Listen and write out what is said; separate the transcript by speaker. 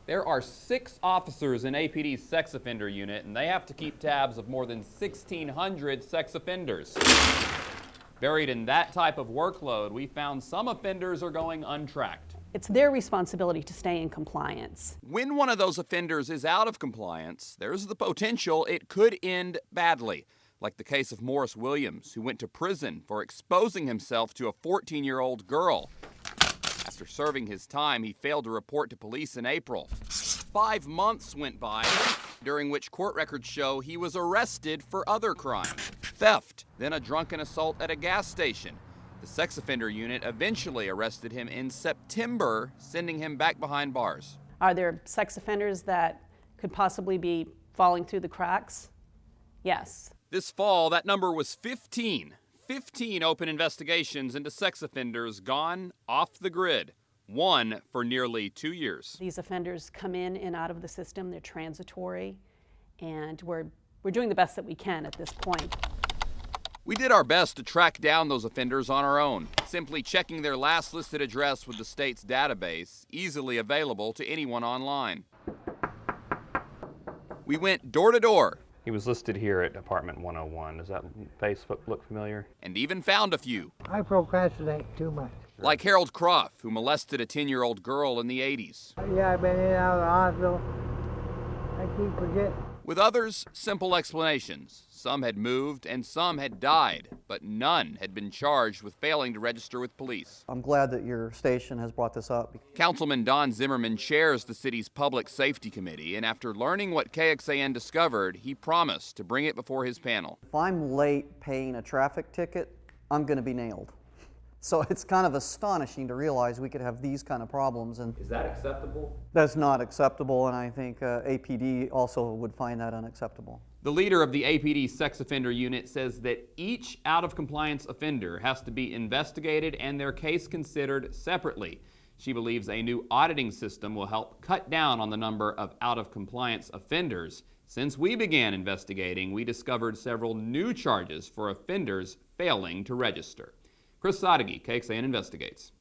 Speaker 1: There are 6 officers in APD's sex offender unit, and they have to keep tabs of more than 1,600 sex offenders. Buried in that type of workload, we found some offenders are going untracked.
Speaker 2: It's their responsibility to stay in compliance.
Speaker 1: When one of those offenders is out of compliance, there's the potential it could end badly, like the case of Morris Williams, who went to prison for exposing himself to a 14-year-old girl. After serving his time, he failed to report to police in April. 5 months went by, during which court records show he was arrested for other crimes: theft, then a drunken assault at a gas station. The sex offender unit eventually arrested him in September, sending him back behind bars.
Speaker 2: Are there sex offenders that could possibly be falling through the cracks? Yes.
Speaker 1: This fall, that number was 15. 15 open investigations into sex offenders gone off the grid, one for nearly 2 years.
Speaker 2: These offenders come in and out of the system. They're transitory, and we're doing the best that we can at this point.
Speaker 1: We did our best to track down those offenders on our own, simply checking their last listed address with the state's database, easily available to anyone online. We went door to door.
Speaker 3: He was listed here at apartment 101. Does that face look familiar?
Speaker 1: And even found a few.
Speaker 4: I procrastinate too much.
Speaker 1: Like Harold Croft, who molested a 10-year-old girl in the 80s.
Speaker 4: Yeah, I've been in and out of the hospital. I keep forgetting.
Speaker 1: With others, simple explanations. Some had moved and some had died, but none had been charged with failing to register with police.
Speaker 5: I'm glad that your station has brought this up.
Speaker 1: Councilman Don Zimmerman chairs the city's Public Safety Committee, and after learning what KXAN discovered, he promised to bring it before his panel.
Speaker 5: If I'm late paying a traffic ticket, I'm going to be nailed. So it's kind of astonishing to realize we could have these kind of problems. And
Speaker 1: Is that acceptable?
Speaker 5: that's not acceptable, and I think APD also would find that unacceptable.
Speaker 1: The leader of the APD sex offender unit says that each out-of-compliance offender has to be investigated and their case considered separately. She believes a new auditing system will help cut down on the number of out-of-compliance offenders. Since we began investigating, we discovered several new charges for offenders failing to register. Chris Sadeghi, KXAN Investigates.